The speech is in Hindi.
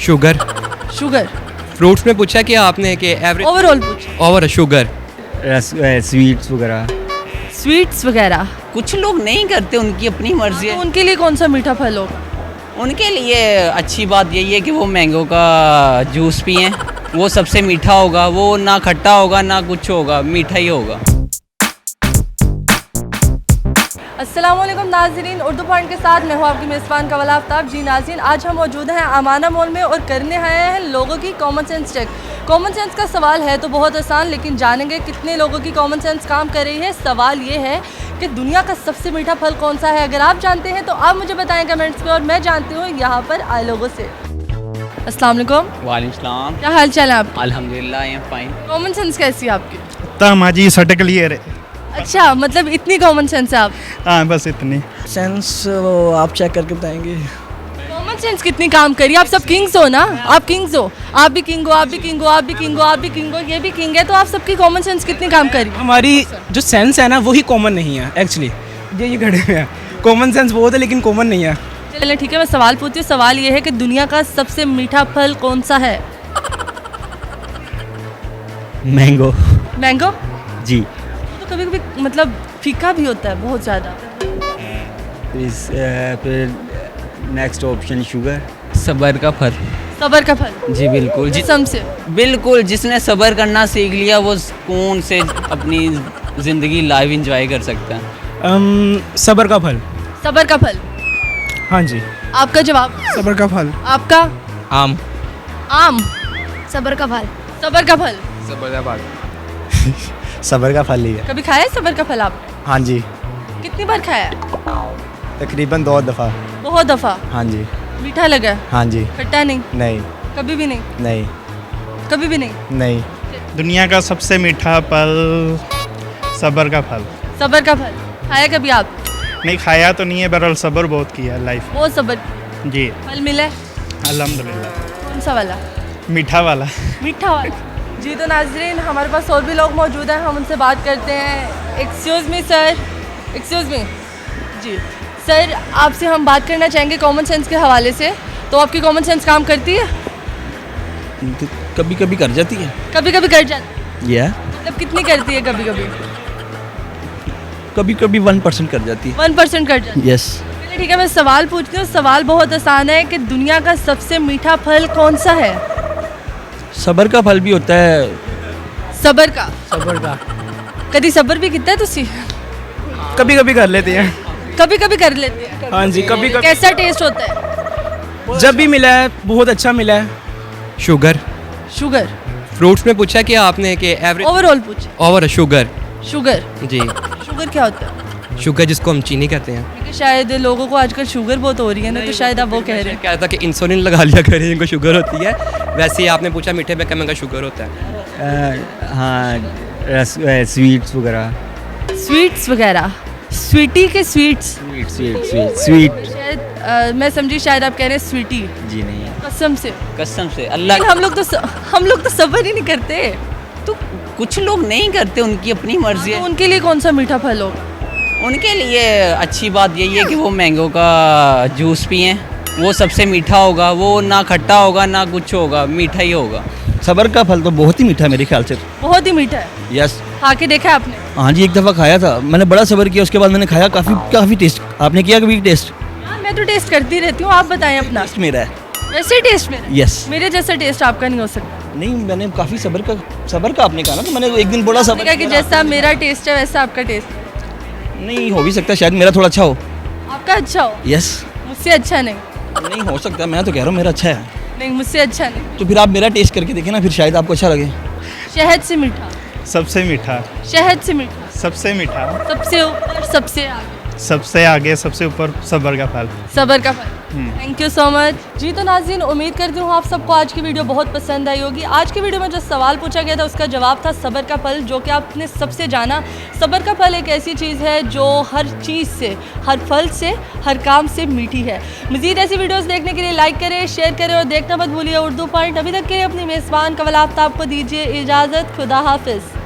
शुगर। शुगर। फ्रूट्स में पूछा कि आपने कि एवरेज ओवरऑल पूछा। Over sugar. स्वीट्स वगैरह। स्वीट्स वगैरह। कुछ लोग नहीं करते, उनकी अपनी मर्जी तो है। उनके लिए कौन सा मीठा फल होगा? उनके लिए अच्छी बात यही है कि वो मैंगो का जूस पिएं, वो सबसे मीठा होगा, वो ना खट्टा होगा ना कुछ होगा, मीठा ही होगा। अस्सलामुअलैकुम नाज़रीन, उर्दू पॉइंट के साथ मैं हूँ आपकी मेज़बान कवल आफ्ताब। जी नाज़रीन, आज हम मौजूद हैं अमाना मॉल में और करने आए हैं लोगों की common sense check. Common sense का सवाल है तो बहुत आसान, लेकिन जानेंगे कितने लोगों की कॉमन सेंस काम कर रही है। सवाल ये है कि दुनिया का सबसे मीठा फल कौन सा है? अगर आप जानते हैं तो आप मुझे बताएं कमेंट्स में, और मैं जानती हूँ यहाँ पर आए लोगों से। अस्सलाम वालेकुम। वालेकुम सलाम। क्या हाल चाल है आपके? अल्हम्दुलिल्लाह, I am fine. Common sense कैसी है आपकी? तामाजी सट क्लियर है। अच्छा, मतलब इतनी कॉमन सेंस है आप? हाँ बस इतनी। सेंस आप चेक करके बताएंगे। कॉमन सेंस कितनी काम करी? आप सब किंग्स हो ना, आप किंग्स हो, आप भी किंग हो, आप भी किंग हो, आप भी किंग हो, आप भी किंग हो, ये भी किंग है, तो आप सबकी कॉमन सेंस कितनी काम करी? हमारी जो सेंस है ना वही कॉमन नहीं है एक्चुअली। ये खड़े हुए हैं, कॉमन सेंस बहुत है लेकिन कॉमन नहीं है। चलिए ठीक है, मैं सवाल पूछती हूँ। सवाल ये है कि दुनिया का सबसे मीठा फल कौन सा है? मैंगो। मैंगो? जी। तो कभी कभी मतलब फीका भी होता है बहुत ज़्यादा। फिर नेक्स्ट ऑप्शन शुगर। सबर का फल। सबर का फल? जी बिल्कुल। कसम से? बिल्कुल, जिसने सबर करना सीख लिया वो सुकून से अपनी ज़िंदगी लाइव एंजॉय कर सकता है। सबर का फल। सबर का फल? हाँ जी। आपका जवाब? सबर का फल। आपका? आम। आम? सबर का फल? सबर का फल? सबर का फल ही है। कभी खाया है सबर का फल आपने? हाँ जी, कितनी बार खाया है? तकरीबन 2 दफ़ा। बहुत दफ़ा? हाँ जी। मीठा लगा? हाँ जी। खट्टा नहीं? नहीं। कभी भी नहीं? नहीं। कभी भी नहीं? नहीं। दुनिया का सबसे मीठा फल सबर का फल। सबर का फल खाया कभी आप? नहीं खाया तो नहीं है, बहरहाल सबर बहुत किया है लाइफ बहुत सबर जी। फल मिला है? अल्हम्दुलिल्लाह। कौन सा वाला? मीठा वाला। मीठा वाला। जी तो नाजरीन, हमारे पास और भी लोग मौजूद हैं, हम उनसे बात करते हैं। Excuse me sir, excuse me. जी सर, आपसे हम बात करना चाहेंगे कॉमन सेंस के हवाले से। तो आपकी कॉमन सेंस काम करती है? कभी कभी कर जाती है। कभी कभी कर जाती या मतलब कितनी करती है? कभी कभी कभी कभी 1% कर जाती है। 1% कर जाती है। यस। चलिए ठीक है, मैं सवाल पूछती हूँ। सवाल बहुत आसान है कि दुनिया का सबसे मीठा फल कौन सा है? सबर का फल भी होता है। सबर का? सबर का कभी सबर भी कितना है तुसी? कभी कभी कर लेते हैं। कभी कभी कर लेते हैं। हाँ जी, कभी कभी। कैसा टेस्ट होता है? जब भी मिला है बहुत अच्छा मिला है। शुगर। शुगर। फ्रूट्स में पूछा कि आपने कि एवरेज ओवरऑल पूछा। Over sugar. शुगर? जी। शुगर क्या होता है? शुगर जिसको हम चीनी कहते हैं। क्योंकि शायद लोगों को आजकल शुगर बहुत हो रही है ना, तो शायद आप वो कह रहे हैं। क्या था कि इंसुलिन लगा लिया करें जिनको शुगर होती है। वैसे ही आपने पूछा मीठे में क्या शुगर होता है। हाँ, स्वीट्स वगैरह। स्वीट्स वगैरह? स्वीटी के sweets? Sweet sweet sweet sweet. शायद मैं समझी शायद आप कह रहे हैं स्वीटी। जी नहीं है। कसम से? कसम से अल्लाह। लेकिन हम लोग तो सबर ही नहीं करते। तो कुछ लोग नहीं करते, उनकी अपनी मर्जी तो है। उनके लिए कौन सा मीठा फल होगा? उनके लिए अच्छी बात यही है कि वो मैंगो का जूस पिएं, वो सबसे मीठा होगा, वो ना खट्टा होगा ना कुछ होगा, मीठा ही होगा। सबर का फल तो बहुत ही मीठा है मेरे ख्याल से। बहुत ही मीठा है? यस। खा के देखा है आपने? हाँ जी, एक दफ़ा खाया था मैंने, बड़ा सबर किया, उसके बाद मैंने खाया, काफ़ी टेस्ट। आपने किया कभी टेस्ट? हाँ, मैं तो टेस्ट करती रहती हूँ, आप बताएं अपना। टेस्ट मेरा है। वैसे टेस्ट मेरा? यस। मेरे जैसा टेस्ट आपका नहीं हो सकता। नहीं, मैंने काफ़ी सबर का आपने कहा ना, तो मैंने एक दिन बोला आपने सबर कहा कि जैसा मेरा टेस्ट है वैसा आपका टेस्ट। नहीं हो भी सकता, शायद मेरा थोड़ा अच्छा हो। आपका अच्छा हो? यस। मुझसे अच्छा नहीं? नहीं हो सकता, मैं तो कह रहा हूँ मेरा अच्छा है। नहीं, मुझसे अच्छा नहीं। तो फिर आप मेरा टेस्ट करके देखें ना, फिर शायद आपको अच्छा लगे। शहद से मीठा? सबसे मीठा। शहद से मीठा? सबसे मीठा। सबसे ऊपर सबसे आगे? सबसे आगे सबसे ऊपर सबर का फल। सबर का फल। Thank you so much. जी तो नाज़रीन, उम्मीद करती हूँ आप सबको आज की वीडियो बहुत पसंद आई होगी। आज की वीडियो में जो सवाल पूछा गया था उसका जवाब था सबर का फल, जो कि आपने सबसे जाना। सबर का फल एक ऐसी चीज़ है जो हर चीज़ से, हर फल से, हर काम से मीठी है। मज़ीद ऐसी वीडियोस देखने के लिए लाइक करें, शेयर करें और देखना मत भूलिए उर्दू पॉइंट। अभी तक के लिए अपनी मेज़बान कवल आफ्ताब को दीजिए इजाज़त। खुदा हाफिज़।